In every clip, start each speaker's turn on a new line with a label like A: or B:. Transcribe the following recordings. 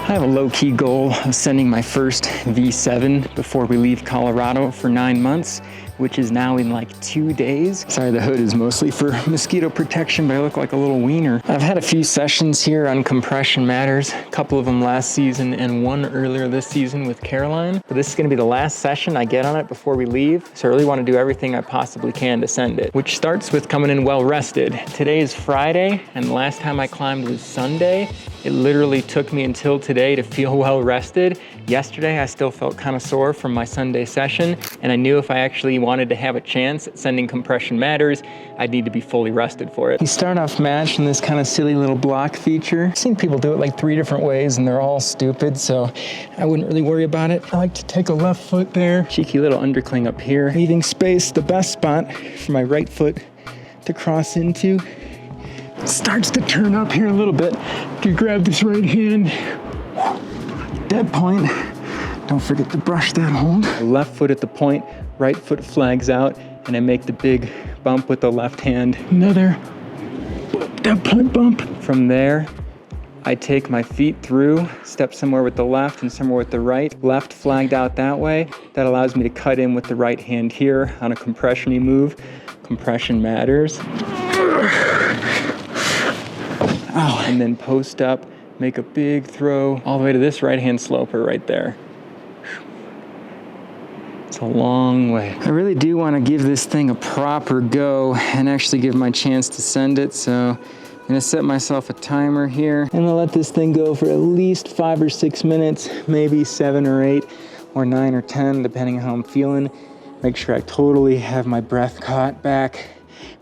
A: I have a low-key goal of sending my first V7 before we leave Colorado for 9 months, which is now in like 2 days. Sorry, the hood is mostly for mosquito protection, but I look like a little wiener. I've had a few sessions here on compression matters, a couple of them last season and one earlier this season with Caroline. But this is gonna be the last session I get on it before we leave, so I really wanna do everything I possibly can to send it, which starts with coming in well rested. Today is Friday, and the last time I climbed was Sunday. It literally took me until today to feel well rested. Yesterday, I still felt kind of sore from my Sunday session, and I knew if I actually wanted to have a chance at sending compression matters, I'd need to be fully rested for it. You start off match in this kind of silly little block feature. I've seen people do it like 3 different ways, and they're all stupid, so I wouldn't really worry about it. I like to take a left foot there. Cheeky little undercling up here, leaving space, the best spot for my right foot to cross into. Starts to turn up here a little bit. You grab this right hand, dead point. Don't forget to brush that hold. Left foot at the point, right foot flags out, and I make the big bump with the left hand. Another dead point bump. From there, I take my feet through, step somewhere with the left and somewhere with the right. Left flagged out that way. That allows me to cut in with the right hand here on a compression-y move. Compression matters. Oh, and then post up, make a big throw all the way to this right-hand sloper right there. It's a long way. I really do want to give this thing a proper go and actually give my chance to send it, so I'm gonna set myself a timer here and I'll let this thing go for at least 5 or 6 minutes, maybe 7 or 8 or 9 or 10, depending on how I'm feeling. Make sure I totally have my breath caught back.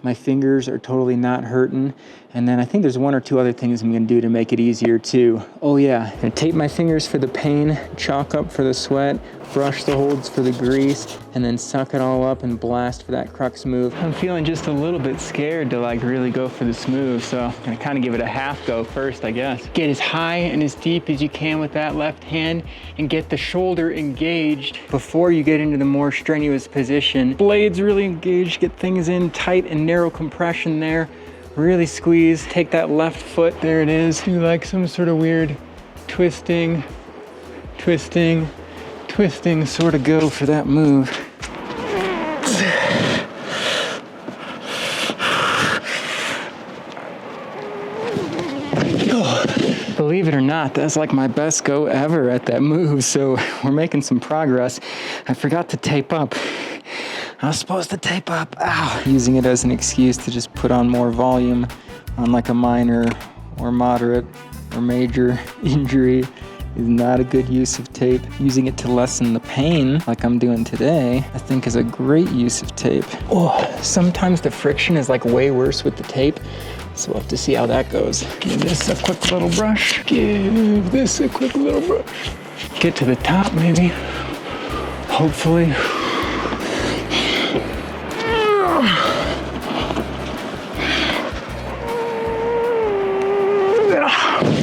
A: My fingers are totally not hurting. And then I think there's 1 or 2 other things I'm gonna do to make it easier too. Oh yeah, I'm gonna tape my fingers for the pain, chalk up for the sweat, brush the holds for the grease, and then suck it all up and blast for that crux move. I'm feeling just a little bit scared to like really go for this move, so I'm gonna kind of give it a half go first, I guess. Get as high and as deep as you can with that left hand and get the shoulder engaged before you get into the more strenuous position. Blades really engaged, get things in tight and narrow compression there. Really squeeze, take that left foot, there it is. Do like some sort of weird twisting sort of go for that move. Believe it or not, that's like my best go ever at that move, so we're making some progress. I forgot to tape up. I was supposed to tape up, ow. Using it as an excuse to just put on more volume on like a minor or moderate or major injury is not a good use of tape. Using it to lessen the pain, like I'm doing today, I think is a great use of tape. Oh, sometimes the friction is like way worse with the tape, so we'll have to see how that goes. Give this a quick little brush. Give this a quick little brush. Get to the top maybe, hopefully.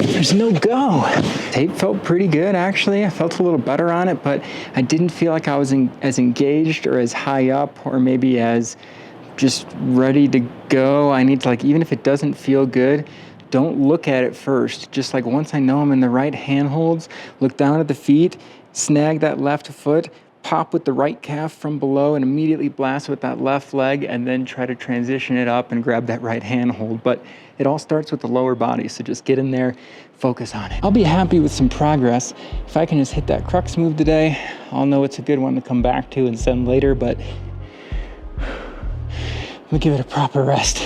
A: There's no go. Tape felt pretty good, actually. I felt a little better on it, but I didn't feel like I was as engaged or as high up or maybe as just ready to go. I need to, like, even if it doesn't feel good, don't look at it first. Just like once I know I'm in the right handholds, look down at the feet, snag that left foot, pop with the right calf from below and immediately blast with that left leg and then try to transition it up and grab that right handhold. But it all starts with the lower body, so just get in there, focus on it. I'll be happy with some progress. If I can just hit that crux move today, I'll know it's a good one to come back to and send later, but let me give it a proper rest.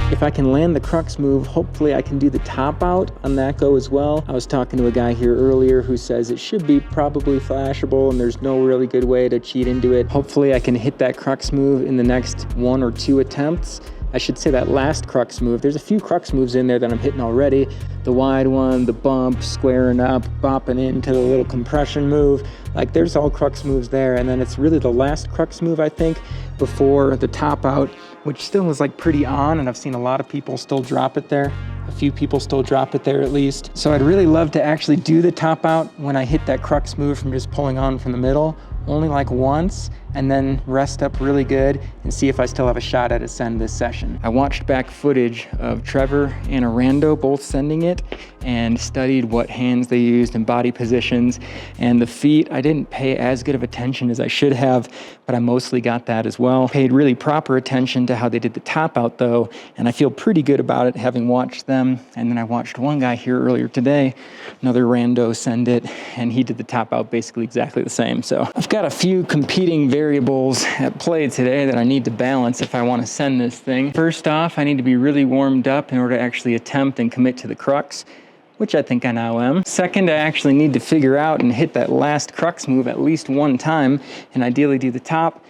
A: If I can land the crux move, hopefully I can do the top out on that go as well. I was talking to a guy here earlier who says it should be probably flashable and there's no really good way to cheat into it. Hopefully I can hit that crux move in the next 1 or 2 attempts. I should say that last crux move. There's a few crux moves in there that I'm hitting already. The wide one, the bump, squaring up, bopping into the little compression move. Like there's all crux moves there. And then it's really the last crux move, I think, before the top out, which still is like pretty on. And I've seen a lot of people still drop it there. A few people still drop it there at least. So I'd really love to actually do the top out when I hit that crux move from just pulling on from the middle. only like once, and then rest up really good and see if I still have a shot at ascend this session. I watched back footage of Trevor and a rando both sending it and studied what hands they used and body positions. And the feet, I didn't pay as good of attention as I should have, but I mostly got that as well. Paid really proper attention to how they did the top out though, and I feel pretty good about it having watched them. And then I watched one guy here earlier today, another rando send it, and he did the top out basically exactly the same. So I've got a few competing variables at play today that I need to balance if I want to send this thing. First off, I need to be really warmed up in order to actually attempt and commit to the crux, which I think I now am. Second, I actually need to figure out and hit that last crux move at least one time, and ideally do the top.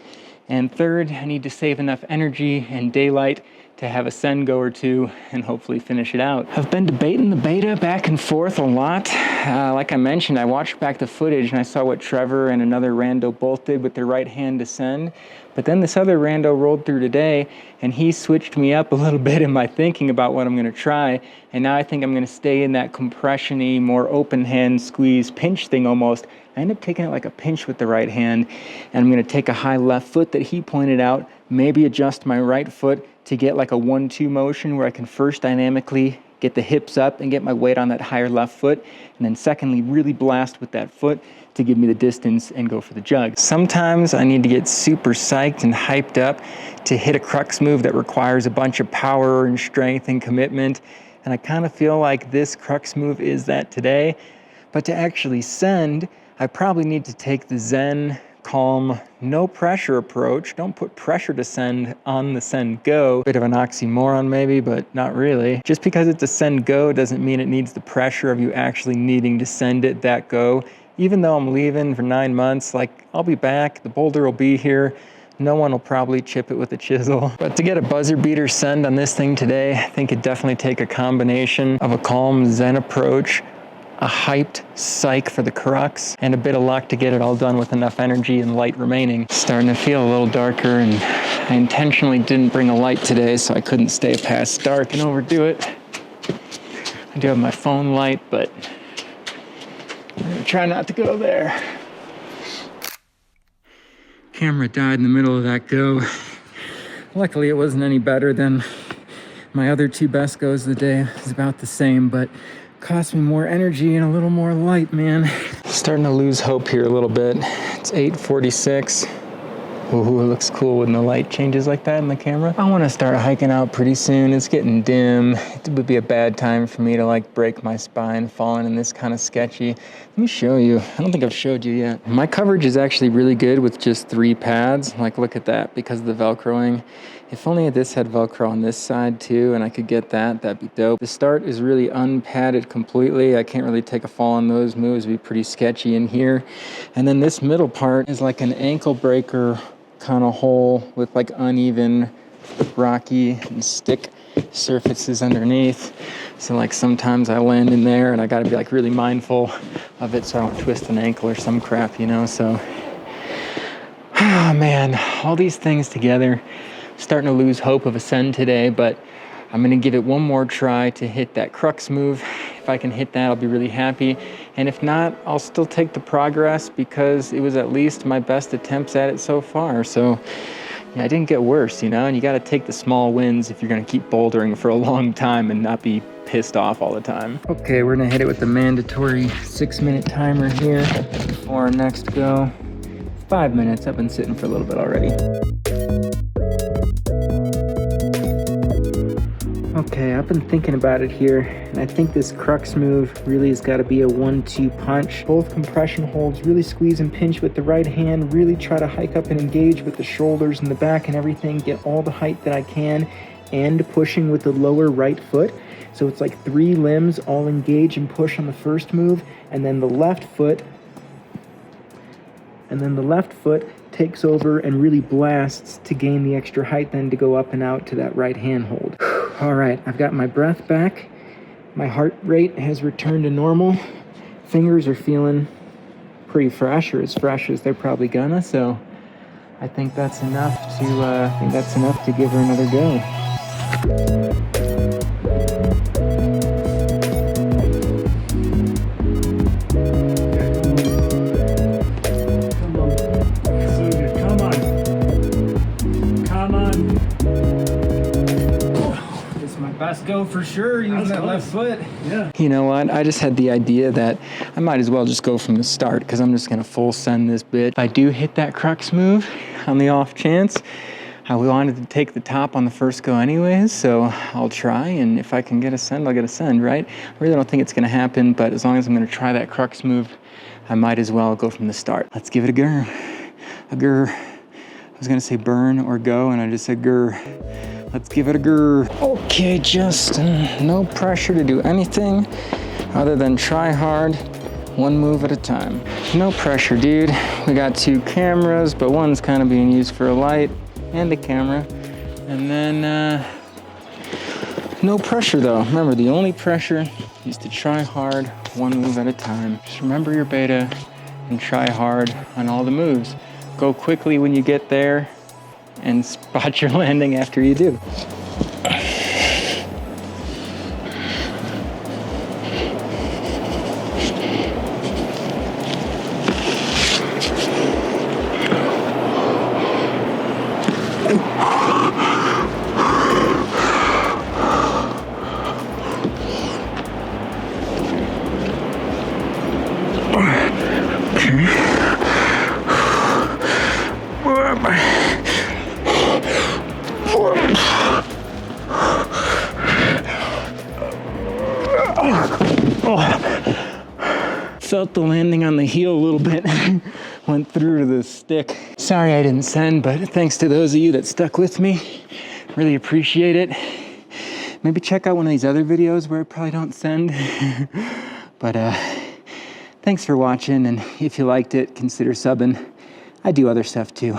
A: And third, I need to save enough energy and daylight to have a send go or two and hopefully finish it out. I've been debating the beta back and forth a lot. Like I mentioned, I watched back the footage and I saw what Trevor and another rando both did with their right hand descend. But then this other rando rolled through today and he switched me up a little bit in my thinking about what I'm gonna try. And now I think I'm gonna stay in that compression-y, more open hand squeeze pinch thing almost. I end up taking it like a pinch with the right hand, and I'm gonna take a high left foot that he pointed out, maybe adjust my right foot to get like a 1-2 motion where I can first dynamically get the hips up and get my weight on that higher left foot, and then secondly, really blast with that foot to give me the distance and go for the jug. Sometimes I need to get super psyched and hyped up to hit a crux move that requires a bunch of power and strength and commitment, and I kind of feel like this crux move is that today. But to actually send, I probably need to take the Zen, calm, no pressure approach. Don't put pressure to send on the send go. Bit of an oxymoron maybe, but not really. Just because it's a send go doesn't mean it needs the pressure of you actually needing to send it that go. Even though I'm leaving for 9 months, like I'll be back, the boulder will be here. No one will probably chip it with a chisel. But to get a buzzer beater send on this thing today, I think it'd definitely take a combination of a calm Zen approach, a hyped psych for the crux, and a bit of luck to get it all done with enough energy and light remaining. Starting to feel a little darker, and I intentionally didn't bring a light today so I couldn't stay past dark and overdo it. I do have my phone light, but I'm gonna try not to go there. Camera died in the middle of that go. Luckily it wasn't any better than my other 2 best goes of the day. It was about the same, but cost me more energy and a little more light, man. Starting to lose hope here a little bit. It's 8:46. Ooh, it looks cool when the light changes like that in the camera. I want to start hiking out pretty soon. It's getting dim. It would be a bad time for me to like break my spine falling in this kind of sketchy. Let me show you. I don't think I've showed you yet. My coverage is actually really good with just 3 pads. Like, look at that because of the Velcroing. If only this had Velcro on this side too, and I could get that, that'd be dope. The start is really unpadded completely. I can't really take a fall on those moves. It'd be pretty sketchy in here. And then this middle part is like an ankle breaker kind of hole with like uneven, rocky and stick surfaces underneath. So like sometimes I land in there and I gotta be like really mindful of it so I don't twist an ankle or some crap, you know? So, oh man, all these things together. Starting to lose hope of ascend today, but I'm gonna give it one more try to hit that crux move. If I can hit that, I'll be really happy. And if not, I'll still take the progress because it was at least my best attempts at it so far. So yeah, I didn't get worse, you know, and you gotta take the small wins if you're gonna keep bouldering for a long time and not be pissed off all the time. Okay, we're gonna hit it with the mandatory 6-minute timer here for our next go. 5 minutes, I've been sitting for a little bit already. Okay, I've been thinking about it here, and I think this crux move really has got to be a 1-2 punch. Both compression holds, really squeeze and pinch with the right hand, really try to hike up and engage with the shoulders and the back and everything, get all the height that I can, and pushing with the lower right foot. So it's like 3 limbs all engage and push on the first move, and then the left foot takes over and really blasts to gain the extra height then to go up and out to that right hand hold. All right, I've got my breath back. My heart rate has returned to normal. Fingers are feeling pretty fresh, or as fresh as they're probably gonna. So I think that's enough to give her another go.
B: go for sure using that left foot.
C: Yeah.
A: You know what? I just had the idea that I might as well just go from the start because I'm just going to full send this bitch. If I do hit that crux move on the off chance, I wanted to take the top on the first go anyways, so I'll try, and if I can get a send, I'll get a send, right? I really don't think it's going to happen, but as long as I'm going to try that crux move, I might as well go from the start. Let's give it a gur. A gur. I was going to say burn or go, and I just said gur. Let's give it a gur. Okay, Justin, no pressure to do anything other than try hard, one move at a time. No pressure, dude. We got 2 cameras, but one's kind of being used for a light and a camera. And then, no pressure though. Remember, the only pressure is to try hard, one move at a time. Just remember your beta and try hard on all the moves. Go quickly when you get there and spot your landing after you do. Felt the landing on the heel a little bit. Went through to the stick. Sorry I didn't send, but thanks to those of you that stuck with me. Really appreciate it. Maybe check out one of these other videos where I probably don't send. But thanks for watching, and if you liked it, consider subbing. I do other stuff too.